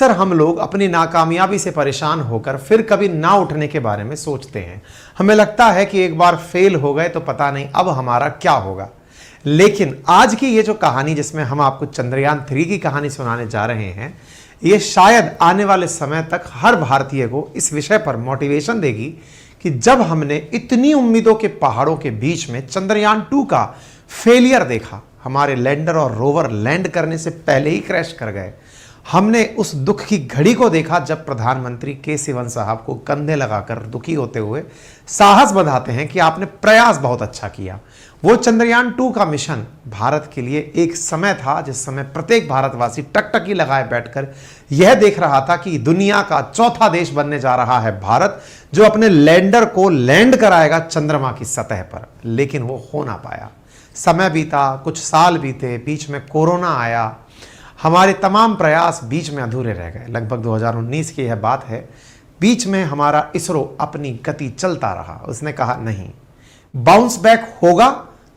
अक्सर हम लोग अपनी नाकामयाबी से परेशान होकर फिर कभी ना उठने के बारे में सोचते हैं। हमें लगता है कि एक बार फेल हो गए तो पता नहीं अब हमारा क्या होगा। लेकिन आज की ये जो कहानी, जिसमें हम आपको चंद्रयान 3 की कहानी सुनाने जा रहे हैं, ये शायद आने वाले समय तक हर भारतीय को इस विषय पर मोटिवेशन देगी कि जब हमने इतनी उम्मीदों के पहाड़ों के बीच में चंद्रयान 2 का फेलियर देखा, हमारे लैंडर और रोवर लैंड करने से पहले ही क्रैश कर गए, हमने उस दुख की घड़ी को देखा जब प्रधानमंत्री के. साहब को कंधे लगाकर दुखी होते हुए साहस बंधाते हैं कि आपने प्रयास बहुत अच्छा किया। वो चंद्रयान 2 का मिशन भारत के लिए एक समय था जिस समय प्रत्येक भारतवासी टकटकी लगाए बैठकर यह देख रहा था कि दुनिया का चौथा देश बनने जा रहा है भारत, जो अपने लैंडर को लैंड कराएगा चंद्रमा की सतह पर। लेकिन वो हो ना पाया। समय बीता, कुछ साल बीते, बीच में कोरोना आया, हमारे तमाम प्रयास बीच में अधूरे रह गए। लगभग 2019 की यह बात है। बीच में हमारा इसरो अपनी गति चलता रहा। उसने कहा नहीं, बाउंस बैक होगा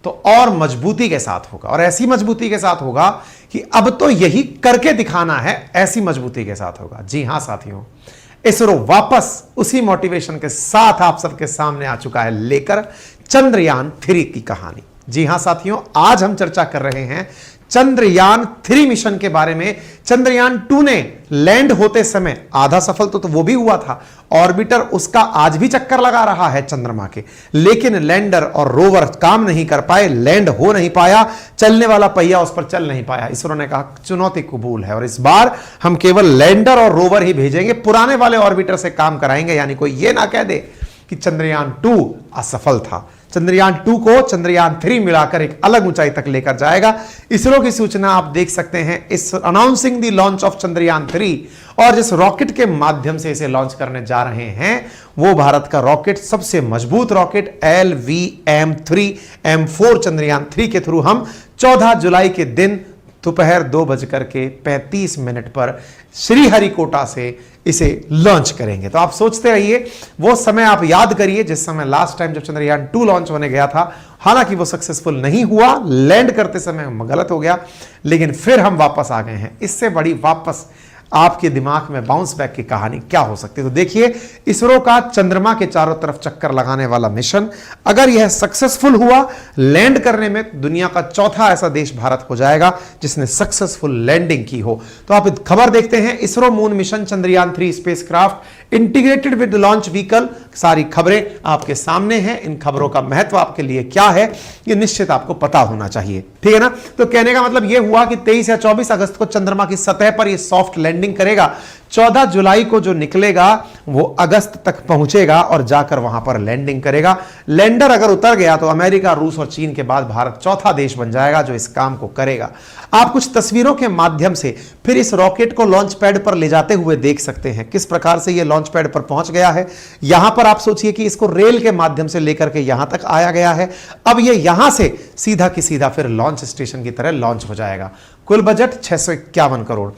तो और मजबूती के साथ होगा, और ऐसी मजबूती के साथ होगा कि अब तो यही करके दिखाना है, ऐसी मजबूती के साथ होगा। जी हां साथियों, इसरो वापस उसी मोटिवेशन के साथ आप सबके सामने आ चुका है, लेकर चंद्रयान 3 की कहानी। जी हां साथियों, आज हम चर्चा कर रहे हैं चंद्रयान 3 मिशन के बारे में। चंद्रयान 2 ने लैंड होते समय आधा सफल तो वो भी हुआ था, ऑर्बिटर उसका आज भी चक्कर लगा रहा है चंद्रमा के, लेकिन लैंडर और रोवर काम नहीं कर पाए, लैंड हो नहीं पाया, चलने वाला पहिया उस पर चल नहीं पाया। इसरो ने कहा चुनौती कबूल है और इस बार हम केवल लैंडर और रोवर ही भेजेंगे, पुराने वाले ऑर्बिटर से काम कराएंगे। यानी कोई ये ना कह दे कि चंद्रयान 2 असफल था। चंद्रयान 2 को चंद्रयान 3 मिलाकर एक अलग ऊंचाई तक लेकर जाएगा। इसरो की सूचना आप देख सकते हैं, इस announcing the launch of Chandrayaan 3, और जिस रॉकेट के माध्यम से इसे लॉन्च करने जा रहे हैं वो भारत का रॉकेट, सबसे मजबूत रॉकेट LVM-3M4 चंद्रयान 3 के थ्रू हम 14 जुलाई के दिन दोपहर 2:35 पर श्रीहरिकोटा से इसे लॉन्च करेंगे। तो आप सोचते रहिए, वो समय आप याद करिए जिस समय लास्ट टाइम जब चंद्रयान 2 लॉन्च होने गया था। हालांकि वो सक्सेसफुल नहीं हुआ, लैंड करते समय गलत हो गया, लेकिन फिर हम वापस आ गए हैं। इससे बड़ी वापस आपके दिमाग में बाउंस बैक की कहानी क्या हो सकती है? तो देखिए, इसरो का चंद्रमा के चारों तरफ चक्कर लगाने वाला मिशन, अगर यह सक्सेसफुल हुआ, लैंड करने में दुनिया का चौथा ऐसा देश भारत हो जाएगा जिसने सक्सेसफुल लैंडिंग की हो। तो आप खबर देखते हैं, ISRO moon mission Chandrayaan 3 spacecraft integrated with launch vehicle. सारी खबरें आपके सामने हैं। इन खबरों का महत्व आपके लिए क्या है, ये निश्चित आपको पता होना चाहिए, ठीक है ना? तो कहने का मतलब यह हुआ कि 23 या 24 अगस्त को चंद्रमा की सतह पर यह सॉफ्ट लैंडिंग करेगा। 14 जुलाई को जो निकलेगा वो अगस्त तक पहुंचेगा और जाकर वहां पर लैंडिंग करेगा। लैंडर अगर उतर गया तो अमेरिका, रूस और चीन के बाद भारत चौथा देश बन जाएगा जो इस काम को करेगा। आप कुछ तस्वीरों के माध्यम से फिर इस रॉकेट को लॉन्च पैड पर ले जाते हुए देख सकते हैं किस प्रकार से यह लॉन्च पैड पर पहुंच गया है। यहां पर आप सोचिए कि इसको रेल के माध्यम से लेकर के यहां तक आया गया है। अब यह यहां से सीधा की सीधा फिर लॉन्च स्टेशन की तरह लॉन्च हो जाएगा। कुल बजट 651 करोड़।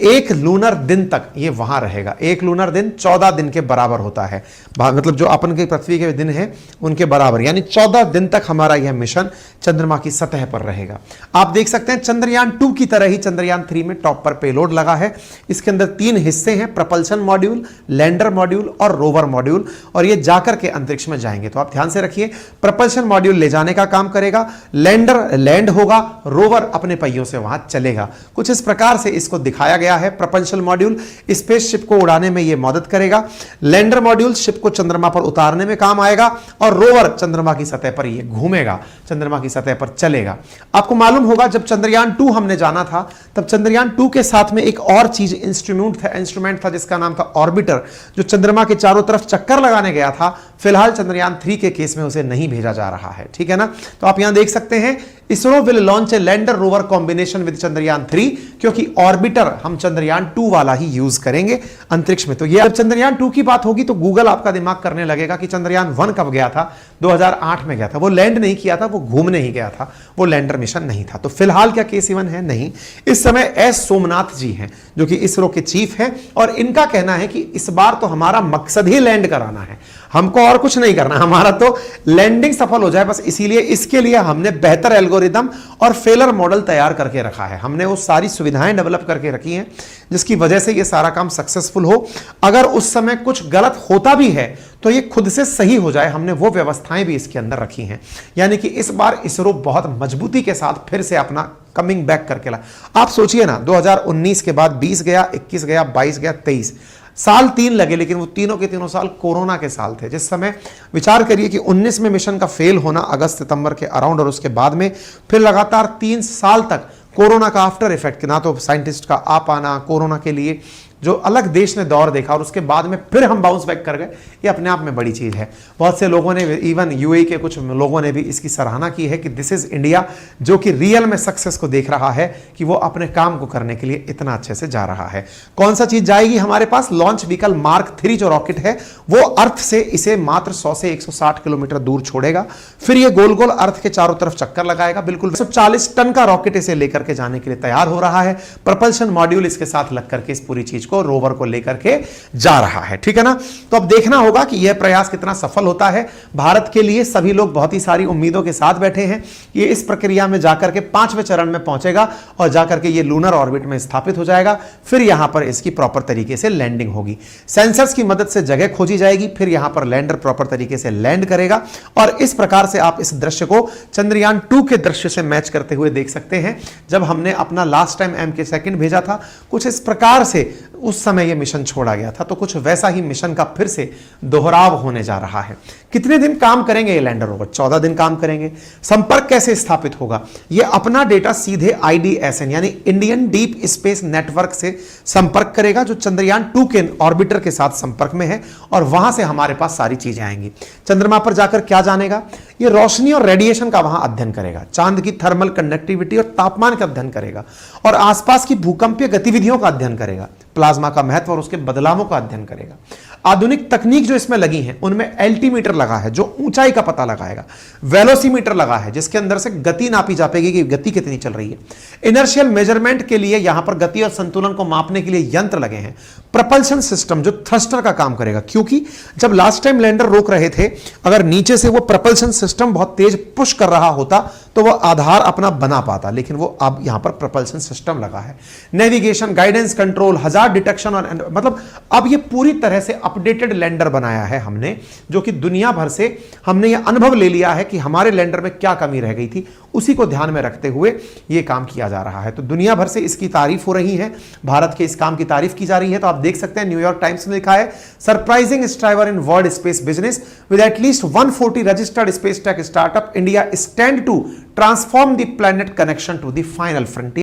एक लूनर दिन तक ये वहां रहेगा। एक लूनर दिन 14 दिन के बराबर होता है, मतलब जो अपन के पृथ्वी के दिन है उनके बराबर, यानी 14 दिन तक हमारा यह मिशन चंद्रमा की सतह पर रहेगा। आप देख सकते हैं चंद्रयान 2 की तरह ही चंद्रयान 3 में टॉप पर पेलोड लगा है। इसके अंदर 3 हिस्से हैं, प्रपल्शन मॉड्यूल, लैंडर मॉड्यूल और रोवर मॉड्यूल, और ये जाकर के अंतरिक्ष में जाएंगे। तो आप ध्यान से रखिए, प्रपल्शन मॉड्यूल ले जाने का काम करेगा, लैंडर लैंड होगा, रोवर अपने पहियों से वहां चलेगा। कुछ इस प्रकार से इसको दिखाया गया है। प्रपल्शन मॉड्यूल स्पेसशिप को उड़ाने में यह मदद करेगा, लैंडर मॉड्यूल शिप को चंद्रमा पर उतारने में काम आएगा, और रोवर चंद्रमा की सतह पर यह घूमेगा, चंद्रमा की सतह पर चलेगा। आपको मालूम होगा जब चंद्रयान 2 हमने जाना था तब चंद्रयान 2 के साथ में एक और चीज इंस्ट्रूमेंट था जिसका नाम था ऑर्बिटर, जो चंद्रमा के चारों तरफ चक्कर लगाने गया था। फिलहाल चंद्रयान 3 के केस में उसे नहीं भेजा जा रहा है, ठीक है ना? तो आप यहां देख सकते हैं, ISRO will launch a lander rover combination with Chandrayaan 3, क्योंकि ऑर्बिटर हम चंद्रयान 2 वाला ही यूज करेंगे अंतरिक्ष में। तो ये जब चंद्रयान 2 की बात होगी तो गूगल आपका दिमाग करने लगेगा कि चंद्रयान 1 कब गया था? 2008 में गया था। वो लैंड नहीं किया था, वो घूमने ही गया था, वो लैंडर मिशन नहीं था। तो फिलहाल क्या केस इवन है? नहीं। इस समय एस सोमनाथ जी हैं जो कि इसरो के चीफ हैं, और इनका कहना है कि इस बार तो हमारा मकसद ही लैंड कराना है, हमको और कुछ नहीं करना, हमारा तो लैंडिंग सफल हो जाए बस। इसीलिए इसके लिए हमने बेहतर एल्गोरिथम एल्गोरिदम और फेलर मॉडल तैयार करके रखा है। हमने वो सारी सुविधाएं डेवलप करके रखी हैं जिसकी वजह से ये सारा काम सक्सेसफुल हो। अगर उस समय कुछ गलत होता भी है तो ये खुद से सही हो जाए, हमने वो व्यवस्थाएं भी इसके अंदर रखी हैं। यानी कि इस बार इसरो बहुत मजबूती के साथ फिर से अपना कमिंग बैक करके ला। आप सोचिए ना, 2019 के बाद 20 गया, 21 गया, 22 गया, 23 साल 3 लगे, लेकिन वो तीनों के तीनों साल कोरोना के साल थे। जिस समय विचार करिए कि 19 में मिशन का फेल होना अगस्त सितंबर के अराउंड, और उसके बाद में फिर लगातार 3 साल तक कोरोना का आफ्टर इफेक्ट, ना तो साइंटिस्ट का आ पाना, कोरोना के लिए जो अलग देश ने दौर देखा, और उसके बाद में फिर हम बाउंस बैक कर गए, ये अपने आप में बड़ी चीज है। बहुत से लोगों ने, इवन यूएई के कुछ लोगों ने भी इसकी सराहना की है कि दिस इज इंडिया, जो कि रियल में सक्सेस को देख रहा है कि वो अपने काम को करने के लिए इतना अच्छे से जा रहा है। कौन सा चीज जाएगी हमारे पास? लॉन्च व्हीकल मार्क 3 जो रॉकेट है वो अर्थ से इसे मात्र 100 से 160 किलोमीटर दूर छोड़ेगा, फिर ये गोल गोल अर्थ के चारों तरफ चक्कर लगाएगा। बिल्कुल 140 टन का रॉकेट इसे लेकर के जाने के लिए तैयार हो रहा है। प्रपल्शन मॉड्यूल इसके साथ लग करके इस पूरी चीज को, रोवर को लेकर के जा रहा है, ठीक है ना। तो अब देखना होगा कि यह प्रयास कितना सफल होता है। भारत के लिए सभी लोग बहुत ही सारी उम्मीदों के साथ बैठे हैं। ये इस प्रक्रिया में जाकर के 5वें चरण में पहुंचेगा और जाकर के ये लूनर ऑर्बिट में स्थापित हो जाएगा। फिर यहां पर इसकी प्रॉपर तरीके से लैंडिंग होगी, सेंसर्स की मदद से जगह खोजी जाएगी, फिर यहां पर लैंडर प्रॉपर तरीके से लैंड करेगा। और इस प्रकार से आप इस दृश्य को चंद्रयान 2 के दृश्य से मैच करते हुए देख सकते हैं। जब हमने अपना लास्ट टाइम MK2 भेजा था, कुछ इस प्रकार से उस समय यह मिशन छोड़ा गया था, तो कुछ वैसा ही मिशन का फिर से दोहराव होने जा रहा है। कितने दिन काम करेंगे ये लैंडर रोवर? 14 दिन काम करेंगे। संपर्क कैसे स्थापित होगा? ये अपना डेटा सीधे IDSN यानी इंडियन डीप स्पेस नेटवर्क से संपर्क करेगा, जो चंद्रयान 2 के ऑर्बिटर के साथ संपर्क में है, और वहां से हमारे पास सारी चीजें आएंगी। चंद्रमा पर जाकर क्या जानेगा? ये रोशनी और रेडिएशन का वहां अध्ययन करेगा, चांद की थर्मल कंडक्टिविटी और तापमान का अध्ययन करेगा, और आसपास की भूकंपीय गतिविधियों का अध्ययन करेगा, प्लाज्मा का महत्व और उसके बदलावों का अध्ययन करेगा। आधुनिक तकनीक जो इसमें लगी है उनमें एल्टीमीटर लगा है जो ऊंचाई का पता लगाएगा, वेलोसीमीटर लगा है जिसके अंदर से गति नापी जाएगी कि गति कितनी चल रही है, इनर्शियल मेजरमेंट के लिए यहां पर गति और संतुलन को मापने के लिए यंत्र लगे हैं, प्रपल्शन सिस्टम जो थ्रस्टर का काम करेगा, क्योंकि जब लास्ट टाइम लैंडर रोक रहे थे, अगर नीचे से वो प्रपल्शन सिस्टम बहुत तेज पुश कर रहा होता तो वो आधार अपना बना पाता, लेकिन वो अब यहां पर प्रपल्शन सिस्टम लगा है। Navigation, guidance, control, hazard detection, और मतलब अब ये पूरी तरह से अपडेटेड लैंडर बनाया है हमने, जो कि दुनिया भर से हमने ये अनुभव ले लिया है कि हमारे लैंडर में क्या कमी रह गई थी, उसी को ध्यान में रखते हुए ये काम किया जा रहा है। तो दुनिया भर से इसकी तारीफ हो रही है, भारत के इस काम की तारीफ की जा रही है। तो आप देख सकते हैं न्यूयॉर्क टाइम्स में लिखा है, surprising striver in world space business with at least 140 registered space tech startup, India stand to transform the planet connection to the final frontier.